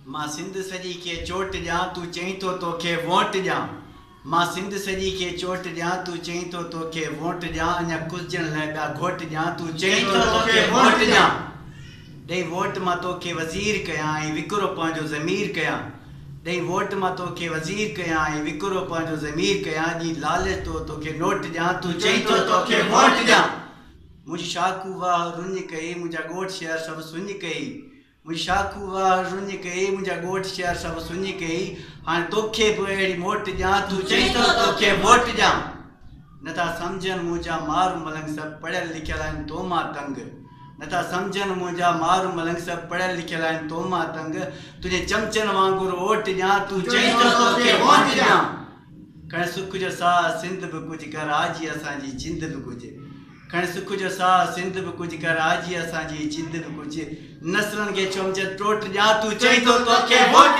मां सिंध सॼी खे चोट ॾियां तूं चईं थो तोखे वोट ॾियां मां सिंध सॼी खे चोट ॾियां तूं चईं थो तोखे वोट ॾियां अञा कुझनि लाइ ॿिया घोट ॾियां तूं चईं थो तोखे वोट ॾियां ॾेई वोट मां तोखे वज़ीर कयां ऐं विकिरो पंहिंजो ज़मीर कयां ॾेई वोट मां तोखे वज़ीर कयां ऐं विकिरो पंहिंजो ज़मीर कयां ॼी लालच तो तोखे नोट ॾियां तूं चईं थो तोखे वोट ॾियां मुंहिंजी शाखू वाह रुञ कई मुंहिंजा ॻोठ शहर सभु सुञ कई मुंहिंजी शाखू वाह रुञ कई मुंहिंजा ॻोठ शहर सभु सुञ कई हाणे तोखे बि अहिड़ी मोट ॾियां तूं चईं थो तोखे वोट ॾियां नथा सम्झनि मुंहिंजा मारू मलंग सभु पढ़ियल लिखियल आहिनि तो मां तंग नथा सम्झनि मुंहिंजा मारू मलंग सभु पढ़ियल लिखियल आहिनि तो मां तंग तुंहिंजे चमचनि वांगुरु ओट ॾियां तूं चईं थो तोखे वोट ॾियां खण सुख जो साह सिंध बि कुझु कर आजी असांजी जिंद बि कुझु खण सुख जो साह सिंध बि कुझु कर आजी असांजी जिंद बि कुझु नसलनि खे चमच टोट ॾियां तूं चईं थो तोखे वोट